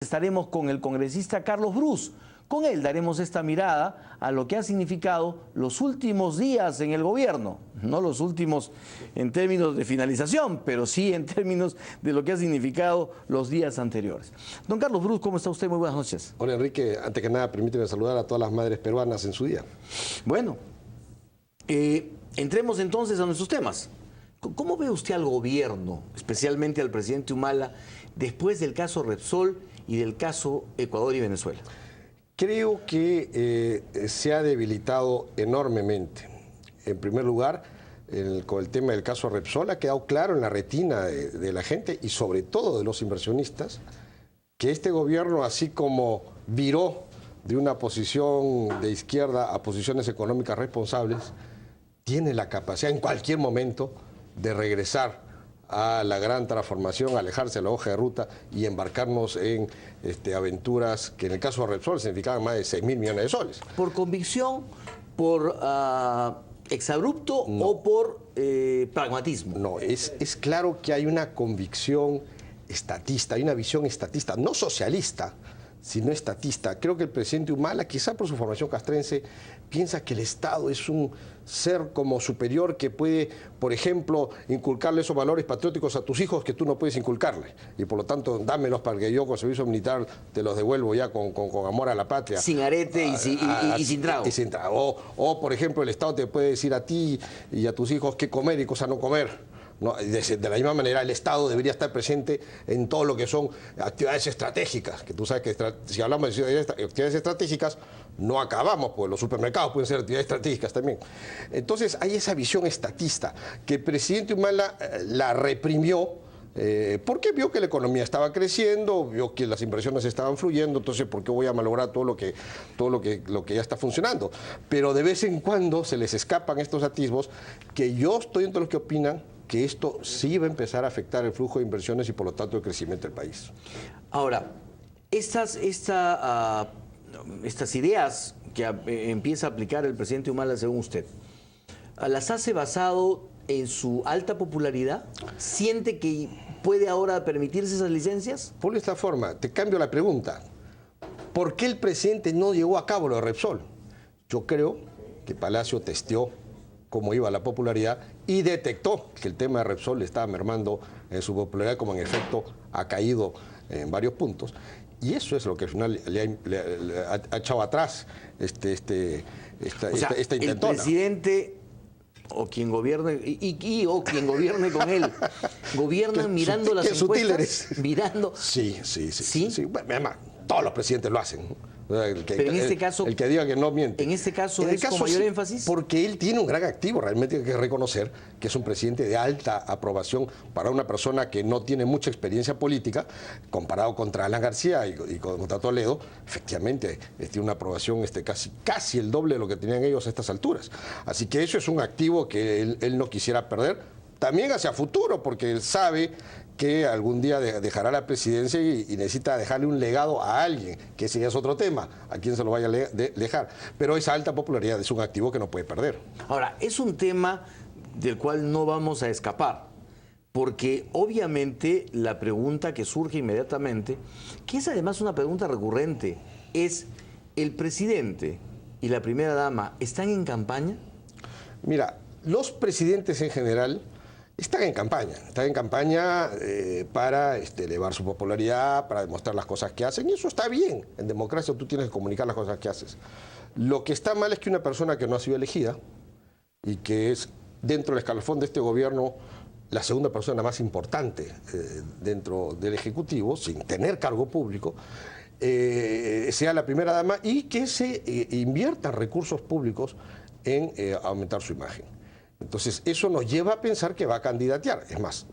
Estaremos con el congresista Carlos Brus. Con él daremos esta mirada a lo que ha significado los últimos días en el gobierno. No los últimos en términos de finalización, pero sí en términos de lo que ha significado los días anteriores. Don Carlos Brus, ¿cómo está usted? Muy buenas noches. Hola Enrique, antes que nada permíteme saludar a todas las madres peruanas en su día. Bueno, entremos entonces a nuestros temas. ¿Cómo ve usted al gobierno, especialmente al presidente Humala, después del caso Repsol y del caso Ecuador y Venezuela? Creo que se ha debilitado enormemente. En primer lugar, con el tema del caso Repsol ha quedado claro en la retina de la gente y sobre todo de los inversionistas que este gobierno, así como viró de una posición de izquierda a posiciones económicas responsables, tiene la capacidad en cualquier momento de regresar a la gran transformación, alejarse de la hoja de ruta y embarcarnos en aventuras que en el caso de Repsol significaban más de 6.000 millones de soles. ¿Por convicción, por exabrupto o por pragmatismo? No, es claro que hay una convicción estatista, hay una visión estatista, no socialista, sino estatista. Creo que el presidente Humala, quizá por su formación castrense, piensa que el Estado es un ser como superior que puede, por ejemplo, inculcarle esos valores patrióticos a tus hijos que tú no puedes inculcarle. Y por lo tanto, dámelos para que yo con servicio militar te los devuelvo ya con amor a la patria. Sin arete y sin trago. Y sin trago. O, por ejemplo, el Estado te puede decir a ti y a tus hijos qué comer y cosa no comer. No, de la misma manera, el Estado debería estar presente en todo lo que son actividades estratégicas, que tú sabes que si hablamos de actividades estratégicas, no acabamos, pues los supermercados pueden ser actividades estratégicas también. Entonces hay esa visión estatista, que el presidente Humala la reprimió, porque vio que la economía estaba creciendo, vio que las inversiones estaban fluyendo, entonces ¿por qué voy a malograr todo lo que ya está funcionando? Pero de vez en cuando se les escapan estos atisbos, que yo estoy entre los que opinan que esto sí va a empezar a afectar el flujo de inversiones y por lo tanto el crecimiento del país. Ahora, estas ideas que empieza a aplicar el presidente Humala, según usted, ¿las hace basado en su alta popularidad? ¿Siente que puede ahora permitirse esas licencias? Por esta forma, te cambio la pregunta. ¿Por qué el presidente no llevó a cabo lo de Repsol? Yo creo que Palacio testeó cómo iba la popularidad y detectó que el tema de Repsol le estaba mermando en su popularidad, como en efecto ha caído en varios puntos. Y eso es lo que al final le ha echado atrás esta intentona. El presidente o quien gobierne o quien gobierne con él gobiernan mirando las encuestas, mirando. Sí. Bueno, además, todos los presidentes lo hacen. Pero en este caso, el que diga que no miente. En este caso es con mayor énfasis. Porque él tiene un gran activo, realmente hay que reconocer que es un presidente de alta aprobación para una persona que no tiene mucha experiencia política, comparado contra Alan García y contra Toledo. Efectivamente, tiene una aprobación casi el doble de lo que tenían ellos a estas alturas. Así que eso es un activo que él no quisiera perder, también hacia futuro, porque él sabe que algún día dejará la presidencia y necesita dejarle un legado a alguien, que ese ya es otro tema, a quién se lo vaya a dejar. Pero esa alta popularidad es un activo que no puede perder. Ahora, es un tema del cual no vamos a escapar, porque obviamente la pregunta que surge inmediatamente, que es además una pregunta recurrente, es: ¿el presidente y la primera dama están en campaña? Mira, los presidentes en general están en campaña para elevar su popularidad, para demostrar las cosas que hacen, y eso está bien. En democracia tú tienes que comunicar las cosas que haces. Lo que está mal es que una persona que no ha sido elegida y que es dentro del escalafón de este gobierno la segunda persona más importante dentro del Ejecutivo, sin tener cargo público, sea la primera dama y que se inviertan recursos públicos en aumentar su imagen. Entonces, eso nos lleva a pensar que va a candidatear. Es más,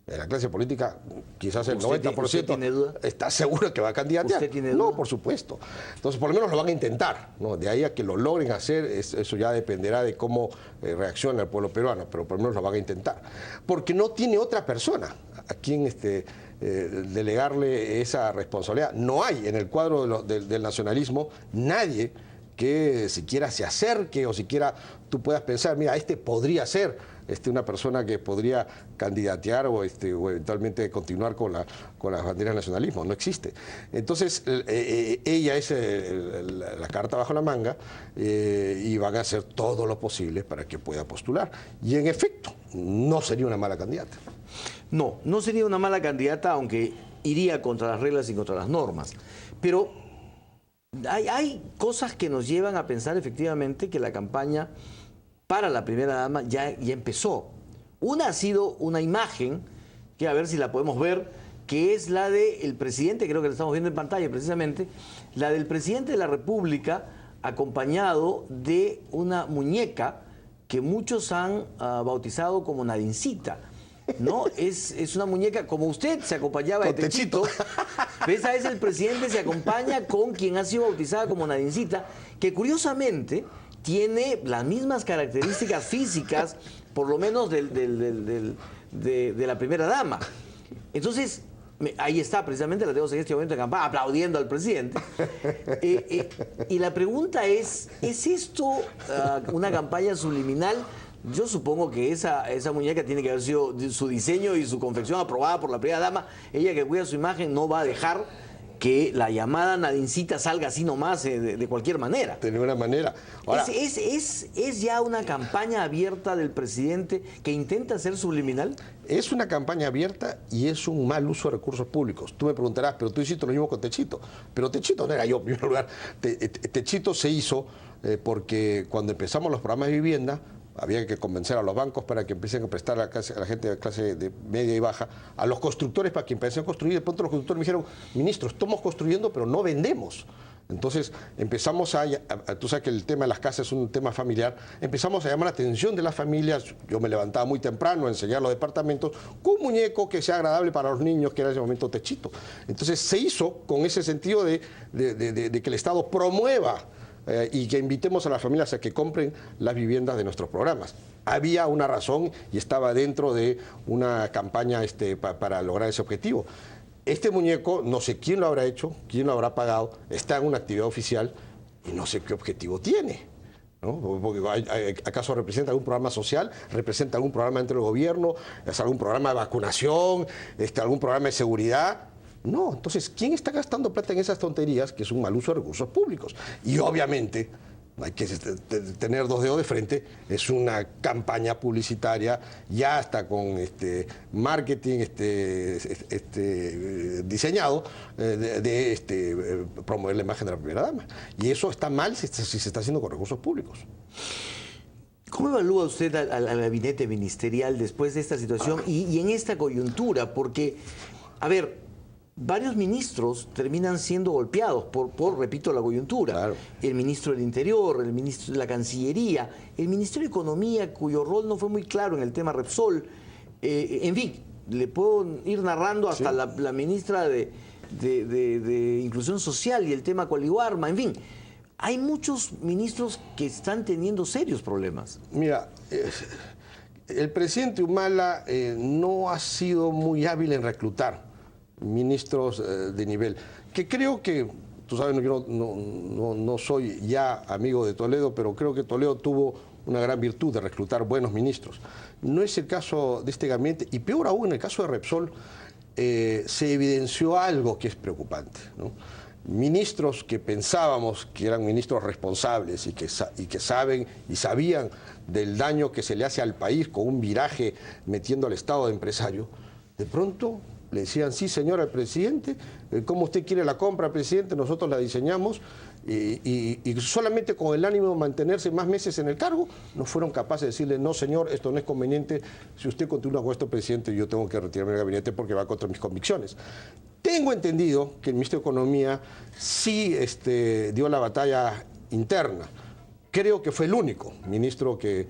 en la clase política, quizás el 90% ¿tiene duda? Está seguro que va a candidatear. ¿Usted tiene duda? No, por supuesto. Entonces, por lo menos lo van a intentar, ¿no? De ahí a que lo logren hacer, eso ya dependerá de cómo reacciona el pueblo peruano, pero por lo menos lo van a intentar. Porque no tiene otra persona a quien delegarle esa responsabilidad. No hay en el cuadro del nacionalismo nadie que siquiera se acerque o siquiera tú puedas pensar, mira, este podría ser una persona que podría candidatear o eventualmente continuar con las banderas del nacionalismo. No existe. Entonces, ella es la carta bajo la manga y van a hacer todo lo posible para que pueda postular. Y en efecto, no sería una mala candidata. No, no sería una mala candidata, aunque iría contra las reglas y contra las normas. Pero hay cosas que nos llevan a pensar efectivamente que la campaña para la primera dama ya empezó. Una ha sido una imagen, que a ver si la podemos ver, que es la del presidente, creo que la estamos viendo en pantalla precisamente, la del presidente de la República acompañado de una muñeca que muchos han bautizado como Nadincita. ¿No? Es una muñeca, como usted se acompañaba de Techito. Esa es el presidente, se acompaña con quien ha sido bautizada como Nadincita, que curiosamente tiene las mismas características físicas, por lo menos de la primera dama. Entonces, ahí está, precisamente la tenemos en este momento de campaña, aplaudiendo al presidente. Y la pregunta es esto una campaña subliminal? Yo supongo que esa muñeca tiene que haber sido su diseño y su confección aprobada por la primera dama. Ella, que cuida su imagen, no va a dejar que la llamada Nadincita salga así nomás de cualquier manera. De ninguna manera. Ahora, ¿Es ya una campaña abierta del presidente que intenta ser subliminal? Es una campaña abierta y es un mal uso de recursos públicos. Tú me preguntarás, pero tú hiciste lo mismo con Techito. Pero Techito no era yo, en primer lugar. Techito se hizo porque cuando empezamos los programas de vivienda, había que convencer a los bancos para que empiecen a prestar a la gente de clase de media y baja, a los constructores para que empiecen a construir. De pronto los constructores me dijeron, ministro, estamos construyendo pero no vendemos. Entonces empezamos tú sabes que el tema de las casas es un tema familiar, empezamos a llamar la atención de las familias. Yo me levantaba muy temprano a enseñar los departamentos con un muñeco que sea agradable para los niños, que era en ese momento Techito. Entonces se hizo con ese sentido de que el Estado promueva y que invitemos a las familias a que compren las viviendas de nuestros programas. Había una razón y estaba dentro de una campaña para lograr ese objetivo. Este muñeco, no sé quién lo habrá hecho, quién lo habrá pagado, está en una actividad oficial y no sé qué objetivo tiene, ¿no? Porque, ¿acaso representa algún programa social? ¿Representa algún programa dentro del gobierno? ¿Es algún programa de vacunación? ¿Algún programa de seguridad? No, entonces, ¿quién está gastando plata en esas tonterías? Que es un mal uso de recursos públicos. Y obviamente, hay que tener dos dedos de frente, es una campaña publicitaria, ya está con marketing diseñado de promover la imagen de la primera dama. Y eso está mal si se está haciendo con recursos públicos. ¿Cómo evalúa usted al gabinete ministerial después de esta situación y en esta coyuntura? Porque, a ver, varios ministros terminan siendo golpeados por repito, la coyuntura. Claro. El ministro del Interior, el ministro de la Cancillería, el Ministerio de Economía, cuyo rol no fue muy claro en el tema Repsol. En fin, le puedo ir narrando hasta sí. la ministra de Inclusión Social y el tema Coliguarma. En fin, hay muchos ministros que están teniendo serios problemas. Mira, el presidente Humala no ha sido muy hábil en reclutar ministros de nivel, que creo que, tú sabes, yo no soy ya amigo de Toledo, pero creo que Toledo tuvo una gran virtud de reclutar buenos ministros. No es el caso de este gabinete, y peor aún, en el caso de Repsol, se evidenció algo que es preocupante, ¿no? Ministros que pensábamos que eran ministros responsables y que saben y sabían del daño que se le hace al país con un viraje metiendo al Estado de empresario, de pronto le decían, sí, señor, al presidente, ¿cómo usted quiere la compra, presidente? Nosotros la diseñamos y solamente con el ánimo de mantenerse más meses en el cargo, no fueron capaces de decirle, no, señor, esto no es conveniente, si usted continúa con esto, presidente, yo tengo que retirarme del gabinete porque va contra mis convicciones. Tengo entendido que el ministro de Economía sí dio la batalla interna. Creo que fue el único ministro que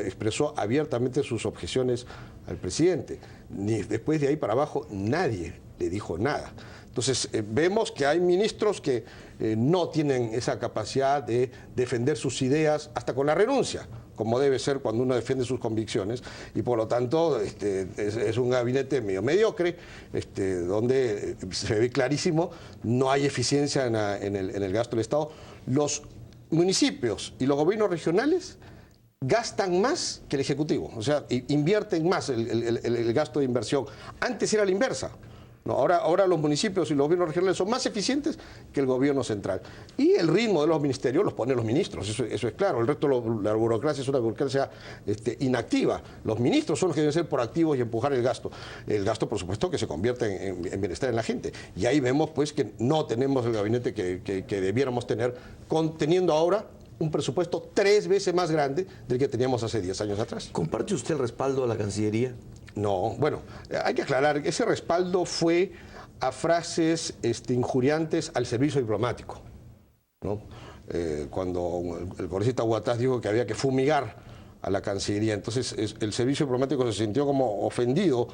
expresó abiertamente sus objeciones al presidente. Ni después de ahí para abajo nadie le dijo nada. Entonces vemos que hay ministros que no tienen esa capacidad de defender sus ideas hasta con la renuncia, como debe ser cuando uno defiende sus convicciones, y por lo tanto es un gabinete medio mediocre, donde se ve clarísimo, no hay eficiencia en el gasto del Estado. Los municipios y los gobiernos regionales gastan más que el Ejecutivo, o sea, invierten más el gasto de inversión. Antes era la inversa. No, ahora los municipios y los gobiernos regionales son más eficientes que el gobierno central. Y el ritmo de los ministerios los ponen los ministros, eso es claro. El resto de la burocracia es una burocracia inactiva. Los ministros son los que deben ser proactivos y empujar el gasto. El gasto, por supuesto, que se convierte en bienestar en la gente. Y ahí vemos pues que no tenemos el gabinete que debiéramos tener, teniendo ahora un presupuesto 3 veces más grande del que teníamos hace 10 años atrás. ¿Comparte usted el respaldo a la Cancillería? No, bueno, hay que aclarar que ese respaldo fue a frases injuriantes al servicio diplomático, ¿no? Cuando el congresista Huatás dijo que había que fumigar a la Cancillería, entonces el servicio diplomático se sintió como ofendido,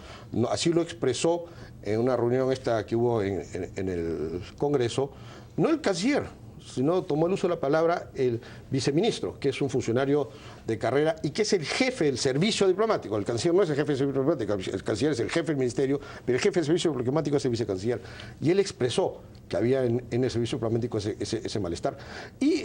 así lo expresó en una reunión que hubo en el Congreso, no el canciller, sino tomó el uso de la palabra el viceministro, que es un funcionario de carrera y que es el jefe del servicio diplomático. El canciller no es el jefe del servicio diplomático, el canciller es el jefe del ministerio, pero el jefe del servicio diplomático es el vicecanciller. Y él expresó que había en el servicio diplomático ese malestar. Y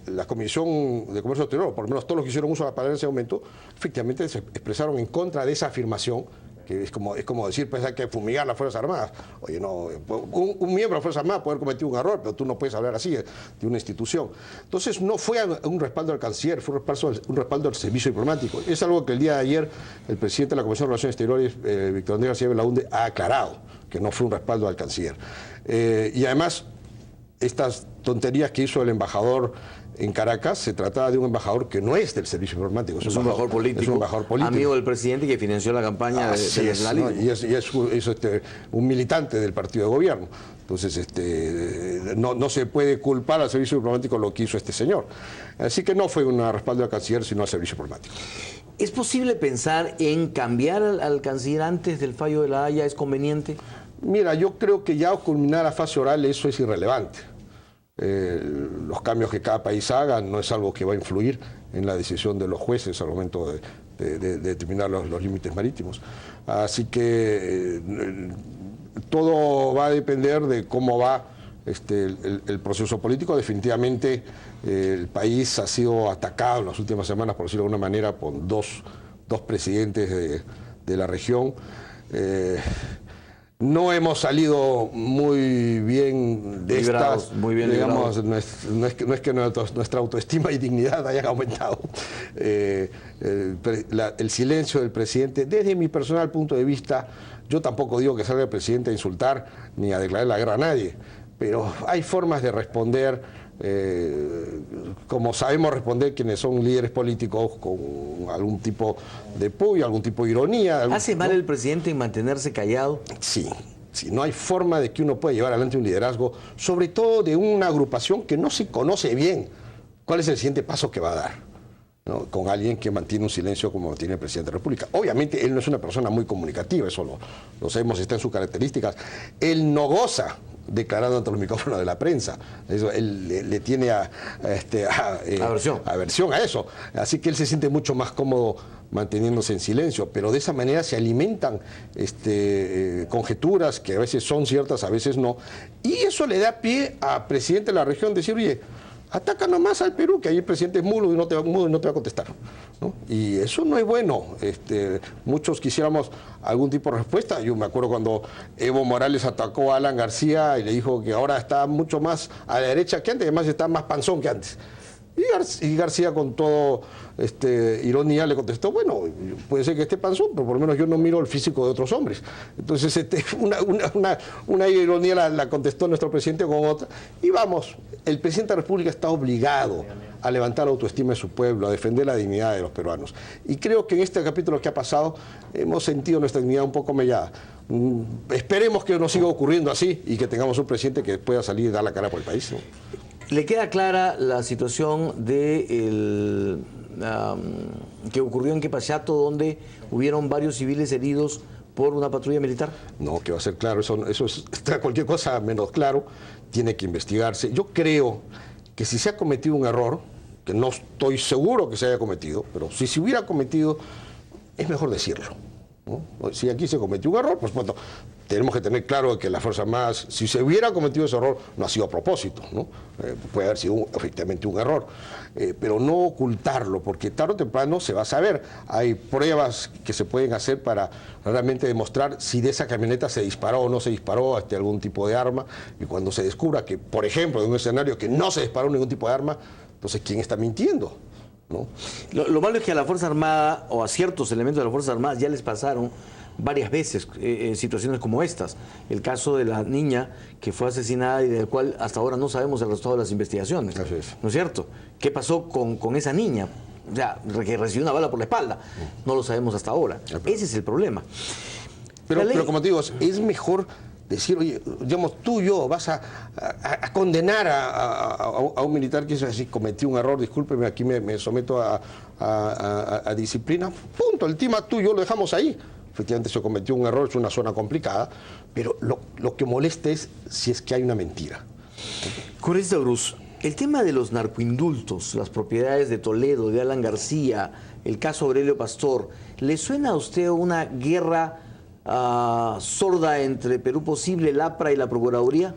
la Comisión de Comercio Exterior, por lo menos todos los que hicieron uso de la palabra en ese momento, efectivamente se expresaron en contra de esa afirmación, que es como decir, pues hay que fumigar las Fuerzas Armadas. Oye, no, un miembro de las Fuerzas Armadas puede haber cometido un error, pero tú no puedes hablar así de una institución. Entonces no fue un respaldo al canciller, fue un respaldo al servicio diplomático. Es algo que el día de ayer el presidente de la Comisión de Relaciones Exteriores, Víctor Andrés García Belaúnde, ha aclarado que no fue un respaldo al canciller. Y además, estas tonterías que hizo el embajador en Caracas, se trataba de un embajador que no es del servicio diplomático. Es un embajador político. Es un embajador político. Amigo del presidente que financió la campaña del nacionalismo. ¿No? Y es un militante del partido de gobierno. Entonces, no se puede culpar al servicio diplomático lo que hizo este señor. Así que no fue un respaldo al canciller, sino al servicio diplomático. ¿Es posible pensar en cambiar al canciller antes del fallo de La Haya? ¿Es conveniente? Mira, yo creo que ya culminar la fase oral eso es irrelevante. Los cambios que cada país haga no es algo que va a influir en la decisión de los jueces al momento de determinar los límites marítimos. Así que todo va a depender de cómo va el proceso político. Definitivamente el país ha sido atacado en las últimas semanas, por decirlo de alguna manera, por dos presidentes de la región. No hemos salido muy bien de librados, estas, muy bien digamos, no es que nuestra autoestima y dignidad hayan aumentado. El silencio del presidente, desde mi personal punto de vista, yo tampoco digo que salga el presidente a insultar ni a declarar la guerra a nadie, pero hay formas de responder, como sabemos responder quienes son líderes políticos, con algún tipo de puño, algún tipo de ironía. ¿Hace mal el presidente en mantenerse callado? Sí, no hay forma de que uno pueda llevar adelante un liderazgo, sobre todo de una agrupación que no se conoce bien cuál es el siguiente paso que va a dar, ¿no? Con alguien que mantiene un silencio como tiene el presidente de la República. Obviamente él no es una persona muy comunicativa, eso lo sabemos, está en sus características. Él no goza declarando ante los micrófonos de la prensa. Eso, él le tiene aversión a eso. Así que él se siente mucho más cómodo manteniéndose en silencio, pero de esa manera se alimentan conjeturas que a veces son ciertas, a veces no, y eso le da pie a presidente de la región decir, oye, ataca nomás al Perú, que ahí el presidente es mudo y no te va a contestar, ¿no? Y eso no es bueno. Muchos quisiéramos algún tipo de respuesta. Yo me acuerdo cuando Evo Morales atacó a Alan García y le dijo que ahora está mucho más a la derecha que antes, además está más panzón que antes. Y García con todo ironía le contestó, bueno, puede ser que esté panzón, pero por lo menos yo no miro el físico de otros hombres. Entonces una ironía la contestó nuestro presidente con otra. Y vamos, el presidente de la República está obligado a levantar la autoestima de su pueblo, a defender la dignidad de los peruanos. Y creo que en este capítulo que ha pasado hemos sentido nuestra dignidad un poco mellada. Esperemos que no siga ocurriendo así y que tengamos un presidente que pueda salir y dar la cara por el país, ¿no? ¿Le queda clara la situación de que ocurrió en Quepachato, donde hubieron varios civiles heridos por una patrulla militar? No, que va a ser claro, eso está cualquier cosa menos claro, tiene que investigarse. Yo creo que si se ha cometido un error, que no estoy seguro que se haya cometido, pero si se hubiera cometido, es mejor decirlo, ¿no? Si aquí se cometió un error, pues bueno, tenemos que tener claro que las Fuerzas Armadas, si se hubiera cometido ese error, no ha sido a propósito, ¿no? Puede haber sido efectivamente un error, pero no ocultarlo, porque tarde o temprano se va a saber. Hay pruebas que se pueden hacer para realmente demostrar si de esa camioneta se disparó o no se disparó algún tipo de arma, y cuando se descubra que, por ejemplo, en un escenario que no se disparó ningún tipo de arma, entonces, ¿quién está mintiendo? ¿No? Lo malo es que a la Fuerza Armada o a ciertos elementos de la Fuerza Armada ya les pasaron varias veces situaciones como estas. El caso de la niña que fue asesinada y del cual hasta ahora no sabemos el resultado de las investigaciones. Así es. ¿No es cierto? ¿Qué pasó con esa niña? O sea, que recibió una bala por la espalda. No lo sabemos hasta ahora. Ese es el problema. Pero como te digo, es mejor decir, oye, digamos, tú y yo vas a condenar a un militar que así cometió un error, discúlpeme, aquí me someto a disciplina, punto, el tema tú y yo lo dejamos ahí. Efectivamente se cometió un error, es una zona complicada, pero lo que molesta es si es que hay una mentira. Congresista Bruce, el tema de los narcoindultos, las propiedades de Toledo, de Alan García, el caso Aurelio Pastor, ¿le suena a usted una guerra sorda entre Perú Posible, el APRA y la Procuraduría?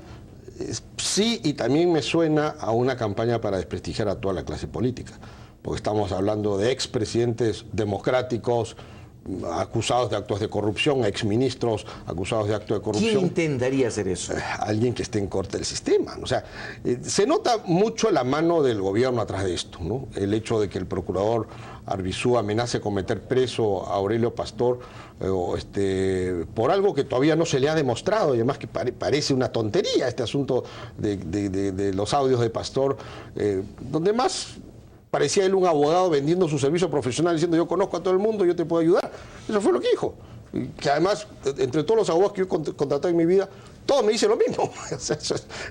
Sí, y también me suena a una campaña para desprestigiar a toda la clase política, porque estamos hablando de expresidentes democráticos acusados de actos de corrupción, exministros acusados de actos de corrupción. ¿Quién intentaría hacer eso? Alguien que esté en corte del sistema. O sea, se nota mucho la mano del gobierno atrás de esto, ¿no? El hecho de que el procurador Arbizu amenace con meter preso a Aurelio Pastor por algo que todavía no se le ha demostrado, y además que parece una tontería este asunto de los audios de Pastor, donde más parecía él un abogado vendiendo su servicio profesional, diciendo yo conozco a todo el mundo, yo te puedo ayudar. Eso fue lo que dijo. Y que además, entre todos los abogados que yo he contratado en mi vida, todos me dicen lo mismo.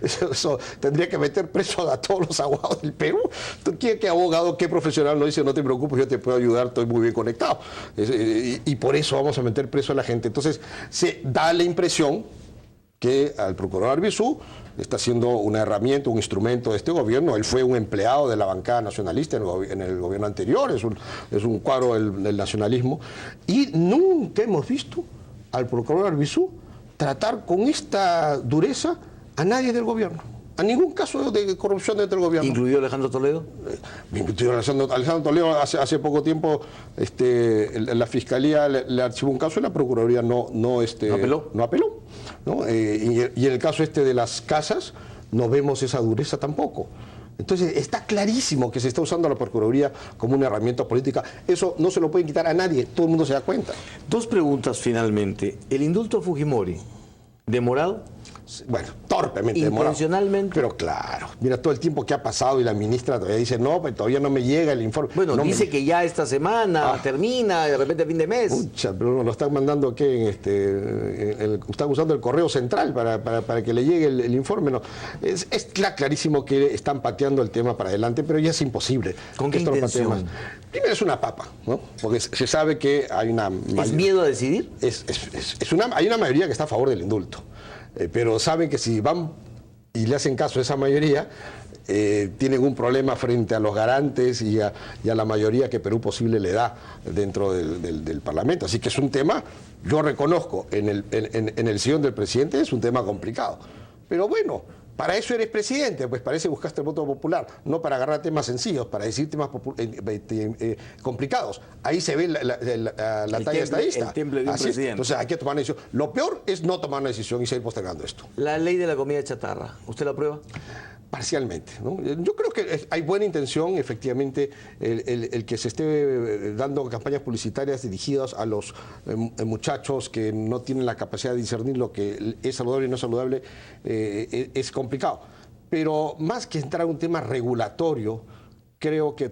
Eso tendría que meter preso a todos los abogados del Perú. ¿Qué abogado, qué profesional no dice no te preocupes, yo te puedo ayudar, estoy muy bien conectado? Y por eso vamos a meter preso a la gente. Entonces, se da la impresión que al procurador Arbizu está siendo una herramienta, un instrumento de este gobierno. Él fue un empleado de la bancada nacionalista en el gobierno anterior, es un cuadro del nacionalismo, y nunca hemos visto al procurador Arbizu tratar con esta dureza a nadie del gobierno, a ningún caso de corrupción dentro del gobierno. ¿Incluido Alejandro Toledo? Alejandro Toledo hace poco tiempo la Fiscalía le archivó un caso y la Procuraduría no apeló. ¿No? Y en el caso de las casas no vemos esa dureza tampoco. Entonces está clarísimo que se está usando a la Procuraduría como una herramienta política. Eso no se lo pueden quitar a nadie, todo el mundo se da cuenta. Dos preguntas finalmente. ¿El indulto a Fujimori, demorado? Bueno, torpemente demorado. ¿Intencionalmente? Pero claro, mira todo el tiempo que ha pasado y la ministra todavía dice, no, pues todavía no me llega el informe. Bueno, no dice que ya esta semana termina, de repente a fin de mes. Pucha, pero lo están mandando aquí, están usando el correo central para que le llegue el informe. No. Es clarísimo que están pateando el tema para adelante, pero ya es imposible. ¿Con qué intención? Primero es una papa, ¿no? Porque se sabe que hay una... ¿Es miedo a decidir? Hay una mayoría que está a favor del indulto. Pero saben que si van y le hacen caso a esa mayoría, tienen un problema frente a los garantes y a la mayoría que Perú Posible le da dentro del Parlamento. Así que es un tema, yo reconozco, en el sillón del presidente es un tema complicado. Pero bueno, para eso eres presidente, pues para eso buscaste el voto popular, no para agarrar temas sencillos, para decir temas complicados. Ahí se ve la talla estadista. El temple de un presidente. Entonces hay que tomar una decisión. Lo peor es no tomar una decisión y seguir postergando esto. La ley de la comida chatarra, ¿usted la aprueba? Parcialmente, ¿no? Yo creo que hay buena intención, efectivamente, el que se esté dando campañas publicitarias dirigidas a los muchachos que no tienen la capacidad de discernir lo que es saludable y no saludable, es complicado. Pero más que entrar en un tema regulatorio, creo que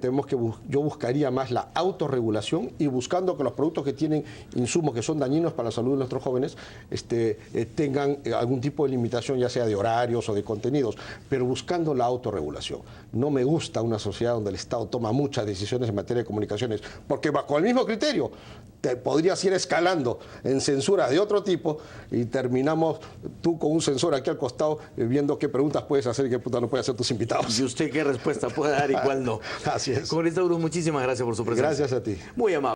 yo buscaría más la autorregulación y buscando que los productos que tienen insumos que son dañinos para la salud de nuestros jóvenes tengan algún tipo de limitación, ya sea de horarios o de contenidos, pero buscando la autorregulación. No me gusta una sociedad donde el Estado toma muchas decisiones en materia de comunicaciones, porque bajo el mismo criterio te podrías ir escalando en censuras de otro tipo y terminamos tú con un censor aquí al costado viendo qué preguntas puedes hacer y qué puta no puedes hacer tus invitados. Y usted qué respuesta puede dar y cuál no. Así es. Congresista Bruce, muchísimas gracias por su presencia. Gracias a ti. Muy amable.